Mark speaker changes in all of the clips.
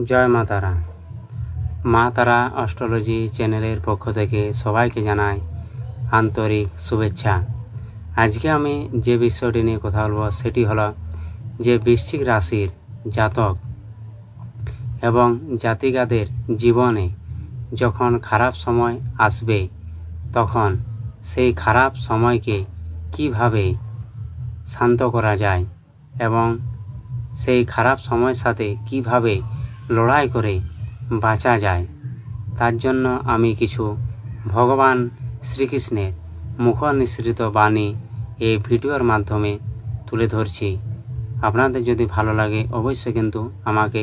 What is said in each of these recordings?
Speaker 1: জয় মা তারা। মা তারা অ্যাস্ট্রোলজি চ্যানেলের পক্ষ থেকে সবাইকে জানাই আন্তরিক শুভেচ্ছা। আজকে আমি যে বিষয়টি নিয়ে কথা বলবো সেটি হলো যে বৃশ্চিক রাশির জাতক এবং জাতিকাদের জীবনে যখন খারাপ সময় আসবে তখন সেই খারাপ সময়কে কিভাবে শান্ত করা যায় এবং সেই খারাপ সময়ের সাথে কিভাবে লড়াই করে বাঁচা যায়, তার জন্য আমি কিছু ভগবান শ্রীকৃষ্ণের মুখ নিঃসৃত বাণী এই ভিডিওর মাধ্যমে তুলে ধরছি। আপনাদের যদি ভালো লাগে অবশ্যই কিন্তু আমাকে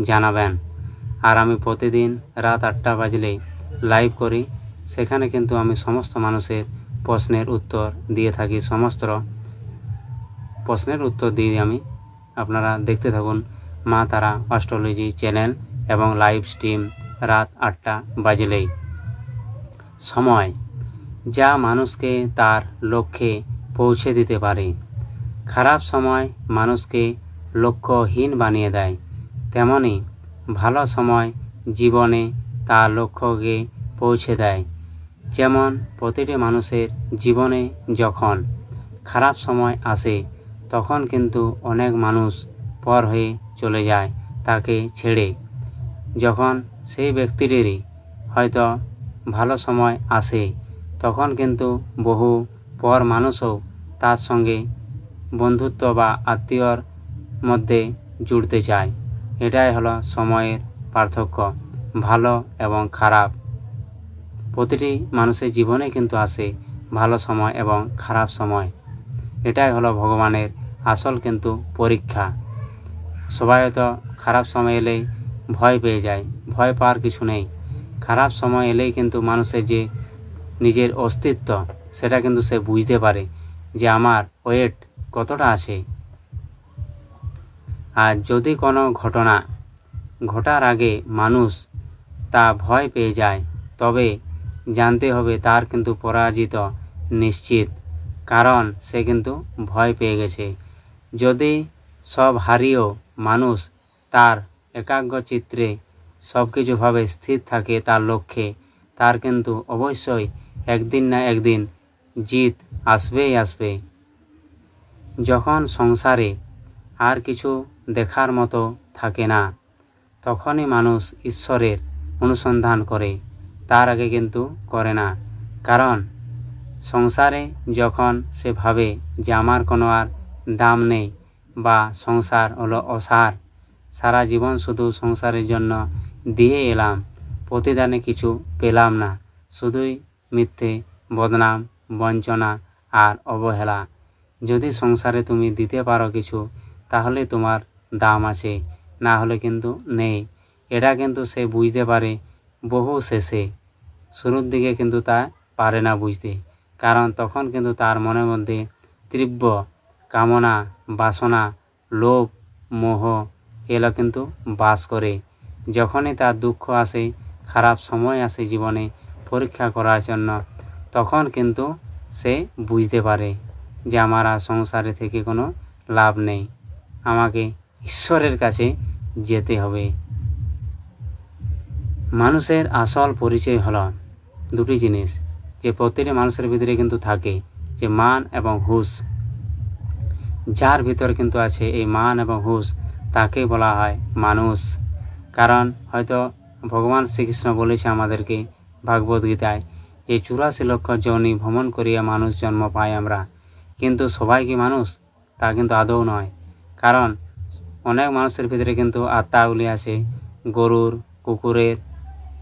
Speaker 1: জানাবেন। আর আমি প্রতিদিন রাত 8টা বাজলে লাইভ করি, সেখানে কিন্তু আমি সমস্ত মানুষের প্রশ্নের উত্তর দিয়ে থাকি। সমস্ত প্রশ্নের উত্তর দিয়ে আমি আপনারা দেখতে থাকুন মা তারা অ্যাস্ট্রোলজি চ্যানেল এবং লাইভ স্ট্রিম রাত 8টা বাজলেই। সময় যা মানুষকে তার লক্ষ্যে পৌঁছে দিতে পারে। খারাপ সময় মানুষকে লক্ষ্যহীন বানিয়ে দেয়, তেমনি ভালো সময় জীবনে তার লক্ষ্যকে পৌঁছে দেয়। যেমন প্রতিটি মানুষের জীবনে যখন খারাপ সময় আসে তখন কিন্তু অনেক মানুষ পর হয়ে চলে যায় তাকে ছেড়ে। যখন সেই ব্যক্তিটিরই হয়তো ভালো সময় আসে তখন কিন্তু বহু পর মানুষও তার সঙ্গে বন্ধুত্ব বা আত্মীয়র মধ্যে জুড়তে চায়। এটাই হলো সময়ের পার্থক্য। ভালো এবং খারাপ প্রতিটি মানুষের জীবনে কিন্তু আসে ভালো সময় এবং খারাপ সময়। এটাই হলো ভগবানের আসল কিন্তু পরীক্ষা। সবাই হয়তো খারাপ সময় এলেই ভয় পেয়ে যায়, ভয় পাওয়ার কিছু নেই। খারাপ সময় এলেই কিন্তু মানুষের যে নিজের অস্তিত্ব সেটা কিন্তু সে বুঝতে পারে যে আমার ওয়েট কতটা আছে। আর যদি কোনো ঘটনা ঘটার আগে মানুষ তা ভয় পেয়ে যায় তবে জানতে হবে তার কিন্তু পরাজিত নিশ্চিত, কারণ সে কিন্তু ভয় পেয়ে গেছে। যদি সব হারিয়েও মানুষ তার একাগ্র চিত্রে সব কিছুভাবে স্থির থাকে তার লক্ষ্যে, তার কিন্তু অবশ্যই একদিন না একদিন জিত আসবেই আসবে। যখন সংসারে আর কিছু দেখার মতো থাকে না তখনই মানুষ ঈশ্বরের অনুসন্ধান করে, তার আগে কিন্তু করে না। কারণ সংসারে যখন সে ভাবে যে আমার কোনো আর দাম নেই বা সংসার হলো অসার, সারা জীবন শুধু সংসারের জন্য দিয়ে এলাম, প্রতিদানে কিছু পেলাম না, শুধুই মিথ্যে, বদনাম, বঞ্চনা আর অবহেলা। যদি সংসারে তুমি দিতে পারো কিছু তাহলে তোমার দাম আছে, না হলে কিন্তু নেই। এটা কিন্তু সে বুঝতে পারে বহু শেষে, শুরুর দিকে কিন্তু তা পারে না বুঝতে। কারণ তখন কিন্তু তার মনের মধ্যে তীব্র কামনা, বাসনা, লোভ, মোহ এগুলো কিন্তু বাস করে। যখনই তার দুঃখ আসে, খারাপ সময় আসে জীবনে পরীক্ষা করার জন্য, তখন কিন্তু সে বুঝতে পারে যে আমার আর সংসারে থেকে কোনো লাভ নেই, আমাকে ঈশ্বরের কাছে যেতে হবে। মানুষের আসল পরিচয় হলো দুটি জিনিস, যে প্রতিটি মানুষের ভিতরে কিন্তু থাকে, যে মান এবং হুঁশ। যার ভিতরে কিন্তু আছে এই মান এবং হুঁশ তাকে বলা হয় মানুষ। কারণ হয়তো ভগবান শ্রীকৃষ্ণ বলেছে আমাদেরকে ভাগবত গীতায় যে 84 লক্ষ যোনি ভ্রমণ করিয়া মানুষ জন্ম পাই আমরা। কিন্তু সবাই কি মানুষ? তা কিন্তু আদৌ নয়। কারণ অনেক মানুষের ভিতরে কিন্তু আত্মাগুলি আছে গরুর, কুকুরের,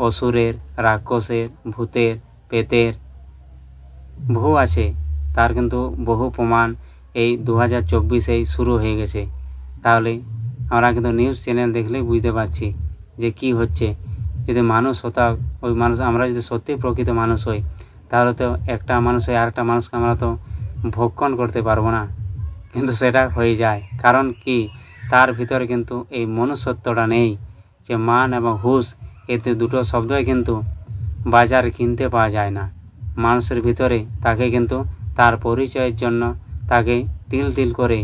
Speaker 1: অসুরের, রাক্ষসের, ভূতের, প্রেতের, বহু আছে। তার কিন্তু বহু প্রমাণ এই 2024-এই শুরু হয়ে গেছে। তাহলে আমরা কিন্তু নিউজ চ্যানেল দেখলেই বুঝতে পারছি যে কি হচ্ছে। যদি মানুষ হতাম, ওই মানুষ আমরা যদি সত্যি প্রকৃত মানুষ হই তাহলে তো একটা মানুষ হয়ে আরেকটা মানুষকে আমরা তো ভক্ষণ করতে পারবো না, কিন্তু সেটা হয়ে যায়। কারণ কি, তার ভিতরে কিন্তু এই মনুষ্যত্বটা নেই, যে মান এবং হুঁশ, এতে দুটো শব্দই কিন্তু বাজারে কিনতে পাওয়া যায় না। মানুষের ভিতরে তাকে কিন্তু তার পরিচয়ের জন্য তাকে তিল তিল করে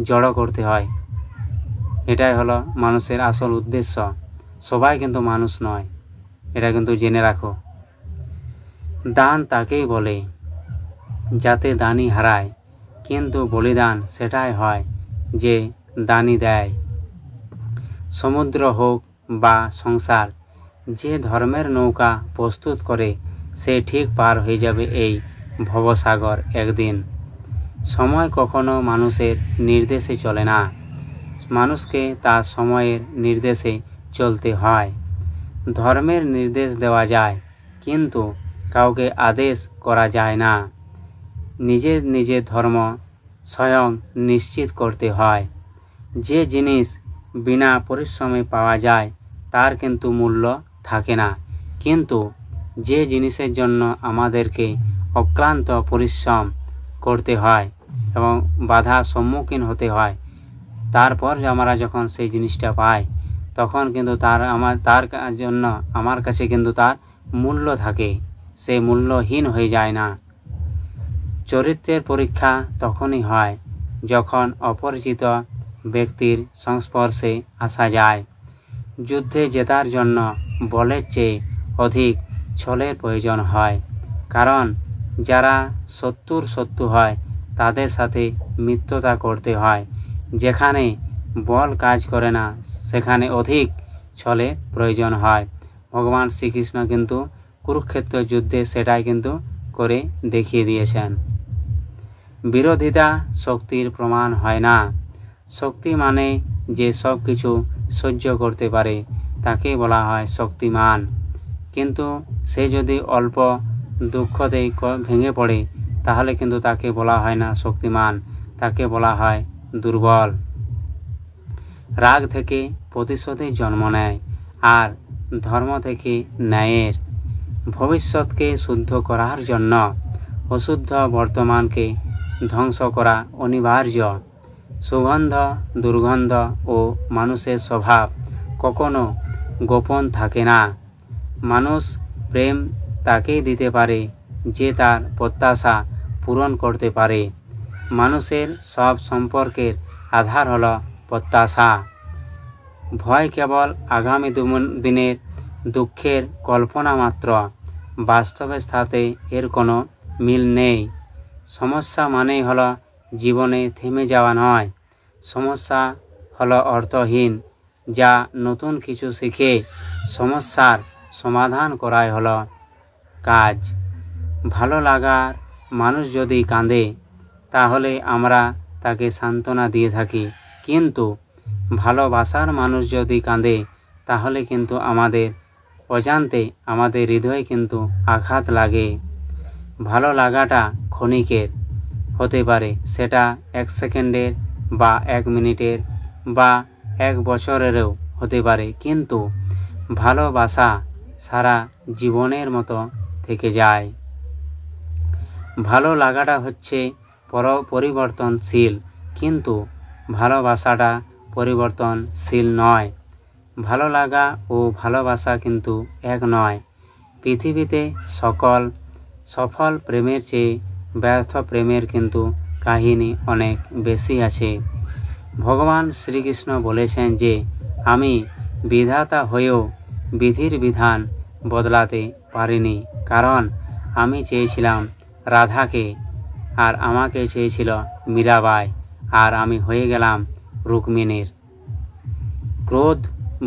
Speaker 1: জড়ো করতে হয়। এটাই হলো মানুষের আসল উদ্দেশ্য। সবাই কিন্তু মানুষ নয়, এটা কিন্তু জেনে রাখো। দান তাকেই বলে যাতে দানি হারায়, কিন্তু বলিদান সেটাই হয় যে দানি দেয়। সমুদ্র হোক বা সংসার, যে ধর্মের নৌকা প্রস্তুত করে সে ঠিক পার হয়ে যাবে এই ভবসাগর একদিন। সময় কখনো মানুষের নির্দেশে চলে না, মানুষকে তার সময়ের নির্দেশে চলতে হয়। ধর্মের নির্দেশ দেওয়া যায়, কিন্তু কাউকে আদেশ করা যায় না। নিজের নিজের ধর্ম স্বয়ং নিশ্চিত করতে হয়। যে জিনিস বিনা পরিশ্রমে পাওয়া যায় তার কিন্তু মূল্য থাকে না, কিন্তু যে জিনিসের জন্য আমাদেরকে অক্লান্ত পরিশ্রম করতে হয় এবং বাধার সম্মুখীন হতে হয়, তারপর আমরা যখন সেই জিনিসটা পাই তখন কিন্তু তার জন্য আমার কাছে কিন্তু তার মূল্য থাকে, সে মূল্যহীন হয়ে যায় না। চরিত্রের পরীক্ষা তখনই হয় যখন অপরিচিত ব্যক্তির সংস্পর্শে আসা যায়। যুদ্ধে জেতার জন্য বলের চেয়ে অধিক ছলের প্রয়োজন হয়, কারণ যারা শত্রু হয় তাদের সাথে মিত্রতা করতে হয়। যেখানে বল কাজ করে না সেখানে অধিক ছলের প্রয়োজন হয়। ভগবান শ্রীকৃষ্ণ কিন্তু কুরুক্ষেত্র যুদ্ধে সেটাই কিন্তু করে দেখিয়ে দিয়েছেন। বিরোধিতা শক্তির প্রমাণ হয় না। শক্তি মানে যে সব কিছু সহ্য করতে পারে তাকে বলা হয় শক্তিমান, কিন্তু সে যদি অল্প দুঃখতেই ভেঙে পড়ে তাহলে কিন্তু তাকে বলা হয় না শক্তিমান, তাকে বলা হয় দুর্বল। রাগ থেকে প্রতিশোধের জন্ম নেয়, আর ধর্ম থেকে ন্যায়ের। ভবিষ্যৎকে শুদ্ধ করার জন্য অশুদ্ধ বর্তমানকে ধ্বংস করা অনিবার্য। সুগন্ধ, দুর্গন্ধ ও মানুষের স্বভাব কখনো গোপন থাকে না। মানুষ প্রেম তাকেই দিতে পারে যে তার প্রত্যাশা পূরণ করতে পারে। মানুষের সব সম্পর্কের আধার হল প্রত্যাশা। ভয় কেবল আগামী দিনের দুঃখের কল্পনা মাত্র, বাস্তবের সাথে এর কোনো মিল নেই। সমস্যা মানেই হলো জীবনে থেমে যাওয়া নয়, সমস্যা হলো অর্থহীন। যা নতুন কিছু শিখে সমস্যার সমাধান করাই হলো কাজ। ভালো লাগার মানুষ যদি কাঁদে তাহলে আমরা তাকে সান্ত্বনা দিয়ে থাকি, কিন্তু ভালোবাসার মানুষ যদি কাঁদে তাহলে কিন্তু আমাদের অজান্তে আমাদের হৃদয়ে কিন্তু আঘাত লাগে। ভালো লাগাটা ক্ষণিকের হতে পারে, সেটা 1 সেকেন্ডের বা 1 মিনিটের বা 1 বছরেরও হতে পারে, কিন্তু ভালোবাসা সারা জীবনের মতো থেকে যায়। ভালো লাগাটা হচ্ছে পরিবর্তনশীল, কিন্তু ভালোবাসাটা পরিবর্তনশীল নয়। ভালো লাগা ও ভালোবাসা কিন্তু এক নয়। পৃথিবীতে সফল প্রেমের চেয়ে ব্যর্থ প্রেমের কিন্তু কাহিনী অনেক বেশি আছে। ভগবান শ্রীকৃষ্ণ বলেছেন যে আমি বিধাতা হয়েও বিধির বিধান বদলাতে পারিনি, কারণ আমি চেয়েছিলাম রাধাকে আর আমাকে চেয়েছিল মীরাবাই, আর আমি হয়ে গেলাম রুক্মিণীর। ক্রোধ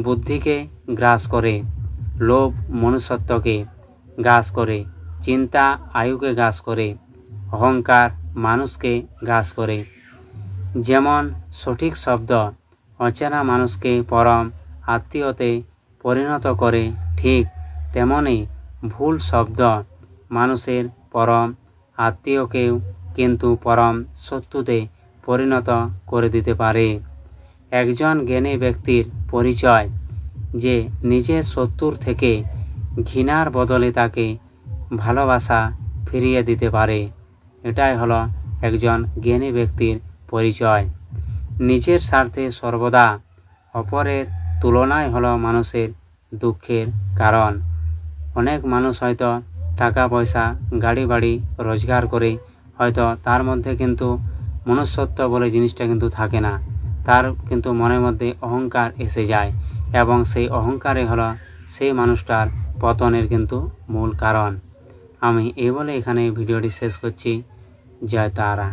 Speaker 1: বুদ্ধিকে গ্রাস করে, লোভ মনুষ্যত্বকে গ্রাস করে, চিন্তা আয়ুকে গ্রাস করে, অহংকার মানুষকে গ্রাস করে। যেমন সঠিক শব্দ অচেনা মানুষকে পরম আত্মীয়তে পরিণত করে, ঠিক তেমনি ভুল শব্দ মানুষের পরম আত্মীয়কেও কিন্তু পরম শত্রুতে পরিণত করে দিতে পারে। একজন জ্ঞানী ব্যক্তির পরিচয় যে নিজের শত্রুর থেকে ঘৃণার বদলে তাকে ভালোবাসা ফিরিয়ে দিতে পারে। এটাই হলো একজন জ্ঞানী ব্যক্তির পরিচয়। নিজের স্বার্থে সর্বদা অপরের তুলনায় হলো মানুষের দুঃখের কারণ। অনেক মানুষ হয়তো টাকা পয়সা গাড়ি বাড়ি রোজগার করে, হয়তো তার মধ্যে কিন্তু মনুষ্যত্ব বলে জিনিসটা কিন্তু থাকে না। তার কিন্তু মনের মধ্যে অহংকার এসে যায় এবং সেই অহংকারে হলো সেই মানুষটার পতনের কিন্তু মূল কারণ। আমি এই বলে এখানে ভিডিওটি শেষ করছি। জয় তারা।